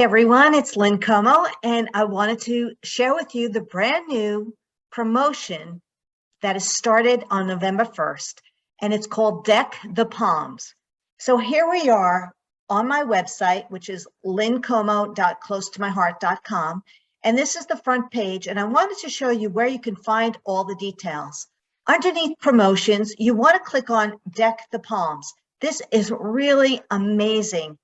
Everyone, it's Lynn Como, and I wanted to share with you the brand new promotion that is started on November 1st, and it's called Deck the Palms. So here we are on my website, which is lynncomo.closetomyheart.com, and this is the front page, and I wanted to show you where you can find all the details. Underneath promotions, you want to click on Deck the Palms. This is really amazing.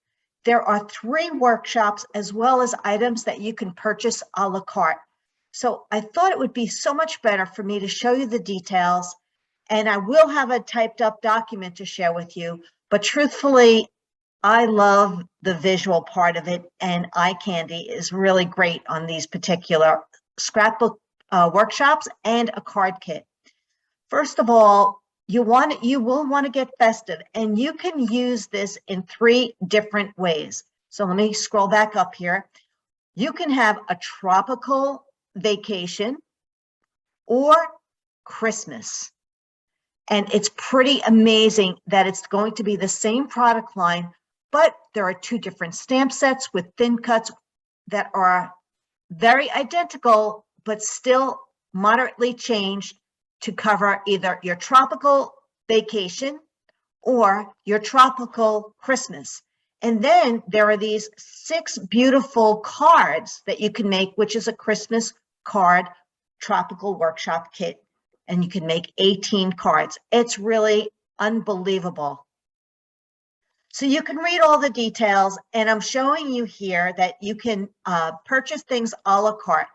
There are 3 workshops as well as items that you can purchase a la carte. So I thought it would be so much better for me to show you the details, and I will have a typed up document to share with you. But truthfully, I love the visual part of it, and eye candy is really great on these particular scrapbook workshops and a card kit. First of all, you will want to get festive, and you can use this in 3 different ways. So let me scroll back up here. You can have a tropical vacation or Christmas. And it's pretty amazing that it's going to be the same product line, but there are 2 different stamp sets with thin cuts that are very identical, but still moderately changed to cover either your tropical vacation or your tropical Christmas. And then there are these 6 beautiful cards that you can make, which is a Christmas card tropical workshop kit. And you can make 18 cards. It's really unbelievable. So you can read all the details, and I'm showing you here that you can purchase things a la carte.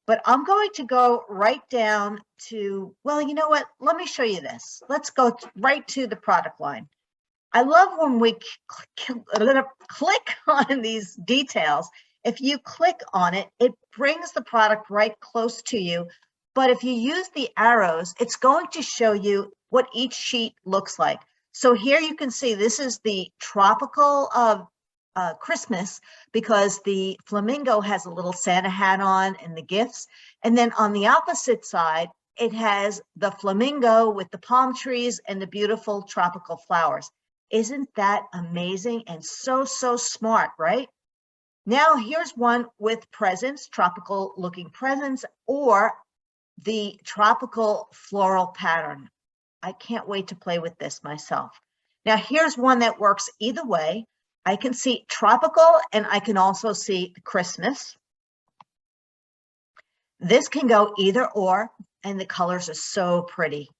But I'm going to go right down to, well, you know what? Let me show you this. Let's go right to the product line. I love when we click on these details. If you click on it, it brings the product right close to you. But if you use the arrows, it's going to show you what each sheet looks like. So here you can see this is the tropical Christmas, because the flamingo has a little Santa hat on and the gifts. And then on the opposite side, it has the flamingo with the palm trees and the beautiful tropical flowers. Isn't that amazing and so smart, right? Now here's one with presents, tropical looking presents, or the tropical floral pattern. I can't wait to play with this myself. Now here's one that works either way. I can see tropical, and I can also see Christmas. This can go either or, and the colors are so pretty.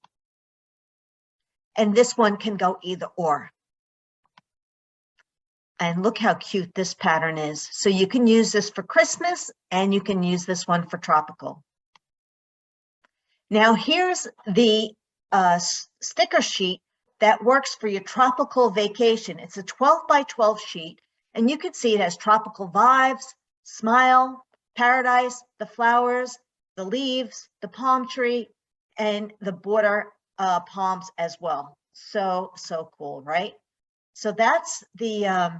And this one can go either or. And look how cute this pattern is. So you can use this for Christmas, and you can use this one for tropical. Now here's the sticker sheet that works for your tropical vacation. It's a 12 by 12 sheet, and you can see it has tropical vibes, smile, paradise, the flowers, the leaves, the palm tree, and the border palms as well. So cool, right? So that's the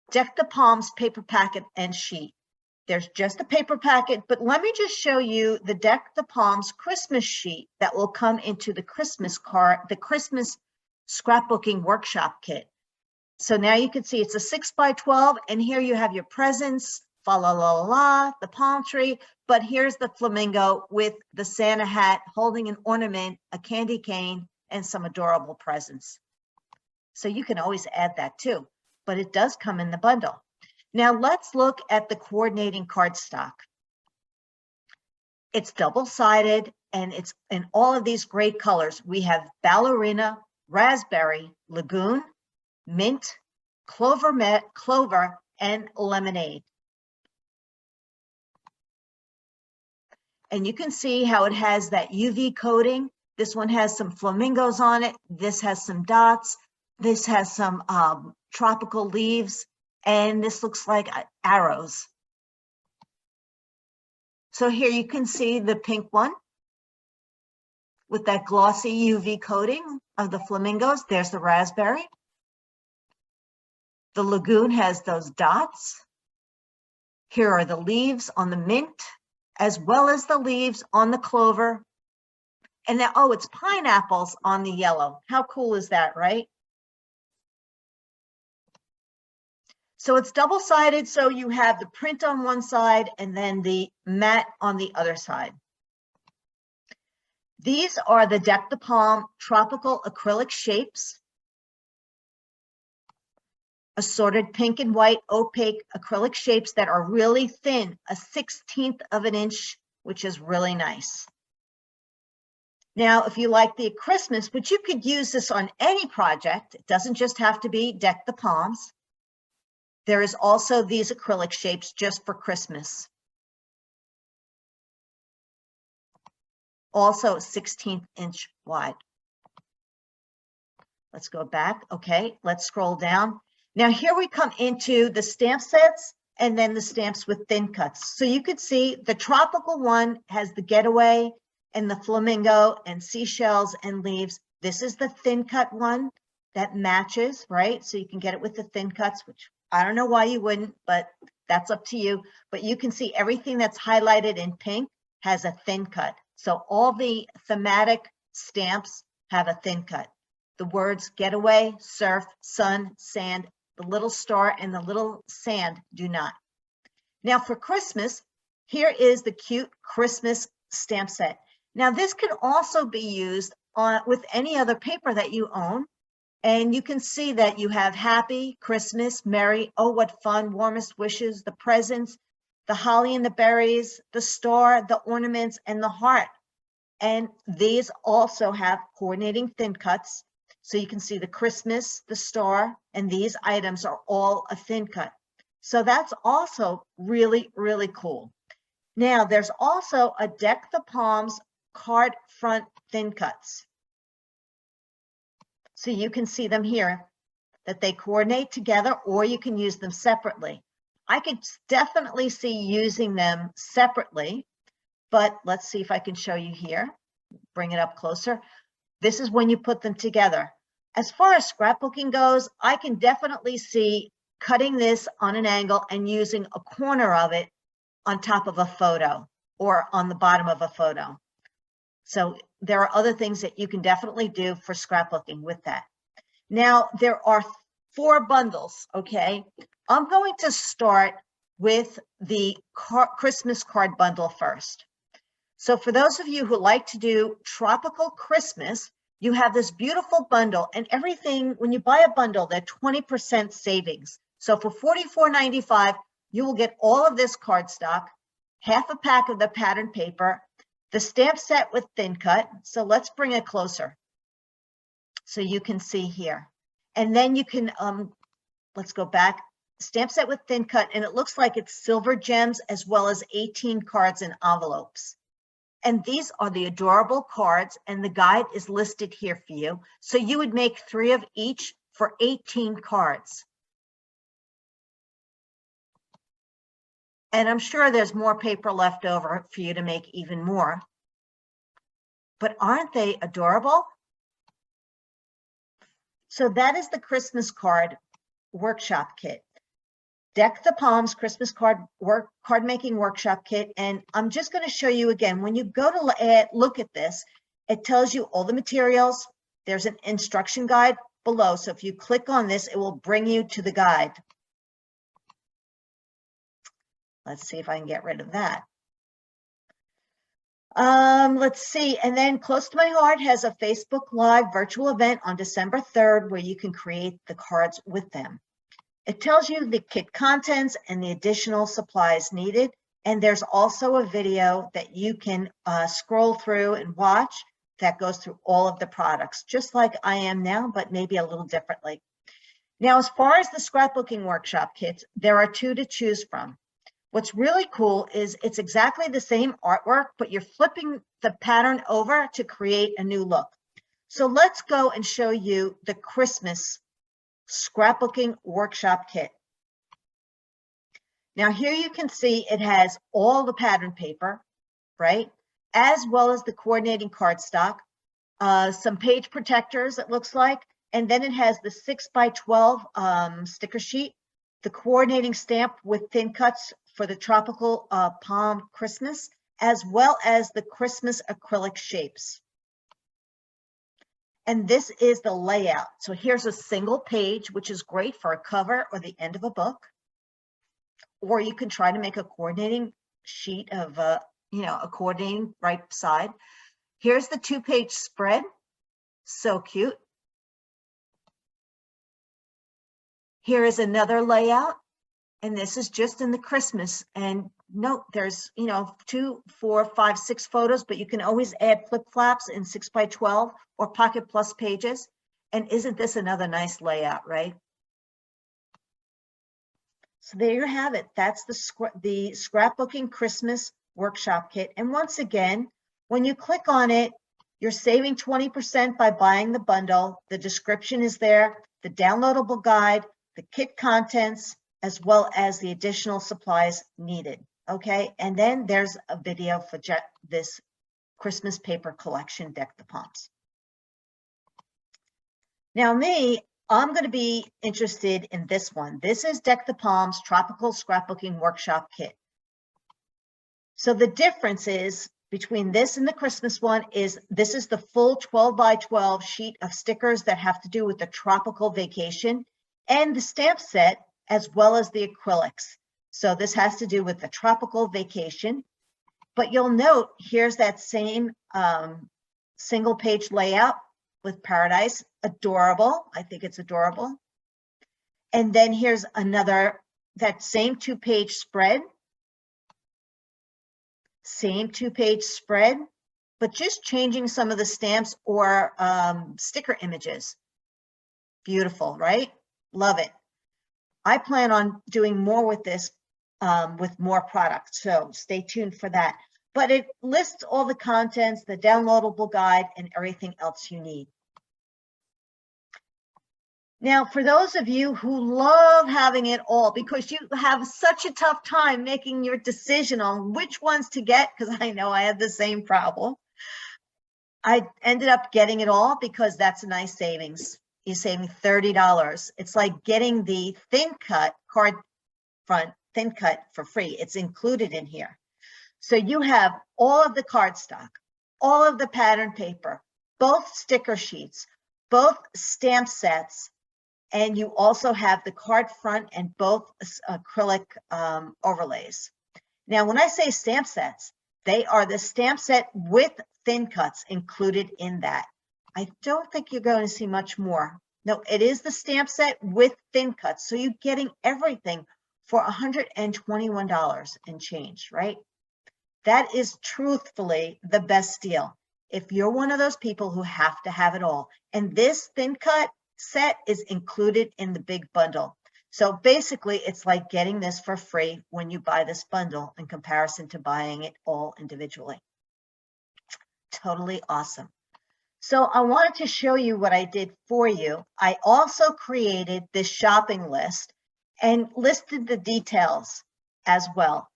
Deck the Palms paper packet and sheet. There's just a paper packet, but let me just show you the Deck the Palms Christmas sheet that will come into the Christmas card, the Christmas scrapbooking workshop kit. So now you can see it's a 6 by 12, and here you have your presents, fa la la la la, the palm tree, but here's the flamingo with the Santa hat holding an ornament, a candy cane, and some adorable presents. So you can always add that too, but it does come in the bundle. Now let's look at the coordinating cardstock. It's double-sided, and it's in all of these great colors. We have ballerina, raspberry, lagoon, mint, clover, and lemonade. And you can see how it has that UV coating. This one has some flamingos on it. This has some dots. This has some tropical leaves. And this looks like arrows. So here you can see the pink one with that glossy UV coating of the flamingos. There's the raspberry. The lagoon has those dots. Here are the leaves on the mint, as well as the leaves on the clover. And now, oh, it's pineapples on the yellow. How cool is that, right? So it's double-sided, so you have the print on one side and then the matte on the other side. These are the Deck the Palm tropical acrylic shapes. Assorted pink and white opaque acrylic shapes that are really thin, a 1/16 of an inch, which is really nice. Now, if you like the Christmas, but you could use this on any project, it doesn't just have to be Deck the Palms. There is also these acrylic shapes just for Christmas. Also 1/16 inch wide. Let's go back. Okay, let's scroll down. Now here we come into the stamp sets and then the stamps with thin cuts. So you could see the tropical one has the getaway and the flamingo and seashells and leaves. This is the thin cut one that matches, right? So you can get it with the thin cuts, which I don't know why you wouldn't, but that's up to you. But you can see everything that's highlighted in pink has a thin cut. So all the thematic stamps have a thin cut. The words getaway, surf, sun, sand, the little star and the little sand do not. Now for Christmas, here is the cute Christmas stamp set. Now this can also be used with any other paper that you own. And you can see that you have happy, Christmas, merry, oh, what fun, warmest wishes, the presents, the holly and the berries, the star, the ornaments, and the heart. And these also have coordinating thin cuts. So you can see the Christmas, the star, and these items are all a thin cut. So that's also really, really cool. Now there's also a Deck the Palms card front thin cuts. So you can see them here, that they coordinate together, or you can use them separately. I could definitely see using them separately, but let's see if I can show you here. Bring it up closer. This is when you put them together. As far as scrapbooking goes, I can definitely see cutting this on an angle and using a corner of it on top of a photo or on the bottom of a photo. So there are other things that you can definitely do for scrapbooking with that. Now, there are 4 bundles, okay? I'm going to start with the Christmas card bundle first. So for those of you who like to do tropical Christmas, you have this beautiful bundle, and everything, when you buy a bundle, they're 20% savings. So for $44.95, you will get all of this cardstock, half a pack of the pattern paper, the stamp set with thin cut. So let's bring it closer so you can see here. And then you can, let's go back, stamp set with thin cut, and it looks like it's silver gems as well as 18 cards and envelopes. And these are the adorable cards, and the guide is listed here for you. So you would make 3 of each for 18 cards. And I'm sure there's more paper left over for you to make even more. But aren't they adorable? So that is the Christmas card workshop kit. Deck the Palms Christmas card making workshop kit. And I'm just going to show you again, when you go to look at this, it tells you all the materials. There's an instruction guide below. So if you click on this, it will bring you to the guide. Let's see if I can get rid of that. Let's see. And then Close to My Heart has a Facebook Live virtual event on December 3rd where you can create the cards with them. It tells you the kit contents and the additional supplies needed. And there's also a video that you can scroll through and watch that goes through all of the products, just like I am now, but maybe a little differently. Now, as far as the scrapbooking workshop kits, there are 2 to choose from. What's really cool is it's exactly the same artwork, but you're flipping the pattern over to create a new look. So let's go and show you the Christmas scrapbooking workshop kit. Now here you can see it has all the pattern paper, right? As well as the coordinating cardstock, some page protectors, it looks like, and then it has the 6x12 sticker sheet, the coordinating stamp with thin cuts for the tropical palm Christmas, as well as the Christmas acrylic shapes. And this is the layout. So here's a single page, which is great for a cover or the end of a book. Or you can try to make a coordinating sheet of, a coordinating right side. Here's the 2-page spread. So cute. Here is another layout. And this is just in the Christmas. And note there's, 2, 4, 5, 6 photos, but you can always add flip flaps in 6 by 12 or Pocket Plus pages. And isn't this another nice layout, right? So there you have it. That's the Scrapbooking Christmas Workshop Kit. And once again, when you click on it, you're saving 20% by buying the bundle. The description is there, the downloadable guide, the kit contents, as well as the additional supplies needed. Okay, and then there's a video for this Christmas paper collection, Deck the Palms. Now I'm going to be interested in this one. This is Deck the Palms Tropical Scrapbooking Workshop Kit. So the difference is between this and the Christmas one is this is the full 12 by 12 sheet of stickers that have to do with the tropical vacation and the stamp set, as well as the acrylics. So this has to do with the tropical vacation. But you'll note here's that same single page layout with paradise. Adorable. I think it's adorable. And then here's another, that same 2-page spread. Same 2-page spread, but just changing some of the stamps or sticker images. Beautiful, right? Love it. I plan on doing more with this with more products, so stay tuned for that. But it lists all the contents, the downloadable guide, and everything else you need. Now, for those of you who love having it all because you have such a tough time making your decision on which ones to get, because I know I had the same problem, I ended up getting it all because that's a nice savings. You're saving $30. It's like getting the thin cut card front thin cut for free. It's included in here. So you have all of the cardstock, all of the pattern paper, both sticker sheets, both stamp sets, and you also have the card front and both acrylic overlays. Now, when I say stamp sets, they are the stamp set with thin cuts included in that. I don't think you're going to see much more. No, it is the stamp set with thin cuts. So you're getting everything for $121 and change, right? That is truthfully the best deal. If you're one of those people who have to have it all, and this thin cut set is included in the big bundle. So basically it's like getting this for free when you buy this bundle in comparison to buying it all individually. Totally awesome. So I wanted to show you what I did for you. I also created this shopping list and listed the details as well.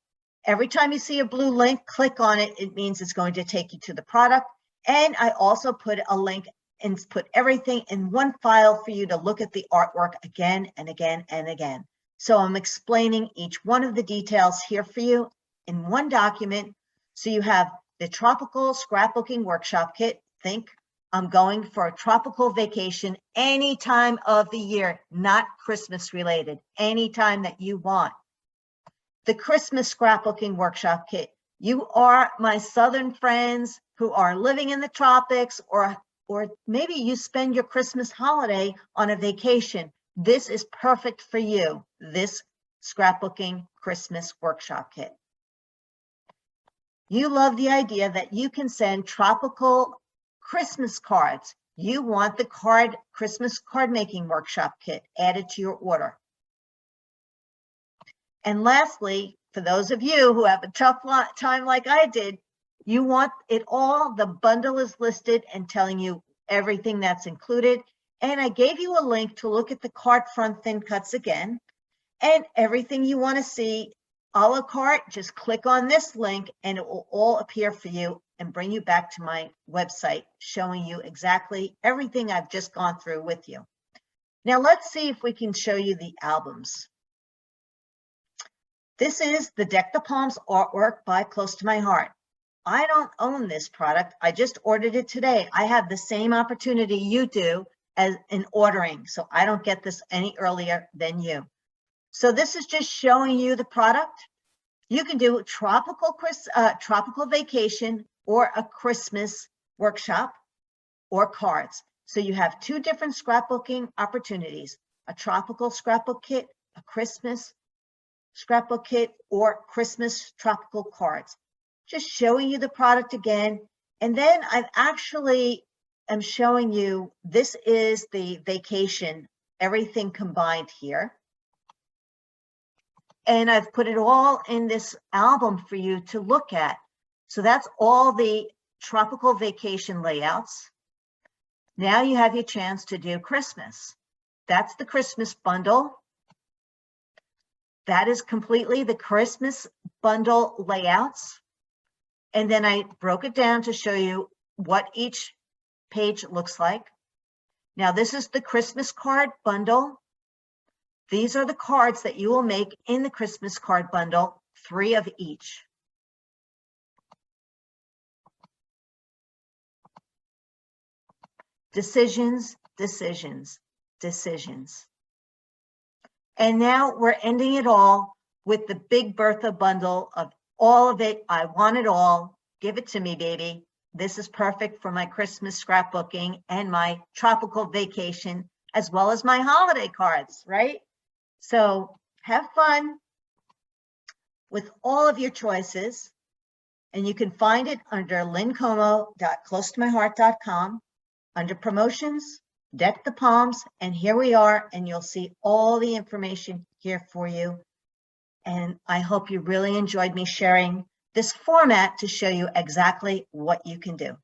Every time you see a blue link, click on it. It means it's going to take you to the product. And I also put a link and put everything in one file for you to look at the artwork again and again and again. So I'm explaining each one of the details here for you in one document. So you have the Tropical Scrapbooking Workshop Kit. Think I'm going for a tropical vacation any time of the year, not Christmas related, any time that you want. The Christmas Scrapbooking Workshop Kit. You are my Southern friends who are living in the tropics, or maybe you spend your Christmas holiday on a vacation. This is perfect for you, this Scrapbooking Christmas Workshop Kit. You love the idea that you can send tropical Christmas cards. You want the Christmas card making workshop kit added to your order. And lastly, for those of you who have a tough time like I did, you want it all. The bundle is listed and telling you everything that's included. And I gave you a link to look at the card front thin cuts again. And everything you want to see a la carte, just click on this link and it will all appear for you and bring you back to my website, showing you exactly everything I've just gone through with you. Now let's see if we can show you the albums. This is the Deck the Palms artwork by Close to My Heart. I don't own this product. I just ordered it today. I have the same opportunity you do as in ordering. So I don't get this any earlier than you. So this is just showing you the product. You can do tropical vacation or a Christmas workshop or cards. So you have two different scrapbooking opportunities, a tropical scrapbook kit, a Christmas scrapbook kit, or Christmas tropical cards. Just showing you the product again. And then I've actually am showing you, this is the vacation, everything combined here. And I've put it all in this album for you to look at. So that's all the tropical vacation layouts. Now you have your chance to do Christmas. That's the Christmas bundle. That is completely the Christmas bundle layouts. And then I broke it down to show you what each page looks like. Now this is the Christmas card bundle. These are the cards that you will make in the Christmas card bundle, 3 of each. Decisions, decisions, decisions. And now we're ending it all with the Big Bertha bundle of all of it. I want it all. Give it to me, baby. This is perfect for my Christmas scrapbooking and my tropical vacation, as well as my holiday cards, right? So have fun with all of your choices. And you can find it under lynncomo.closetomyheart.com, under promotions, Deck the Palms, and here we are, and you'll see all the information here for you. And I hope you really enjoyed me sharing this format to show you exactly what you can do.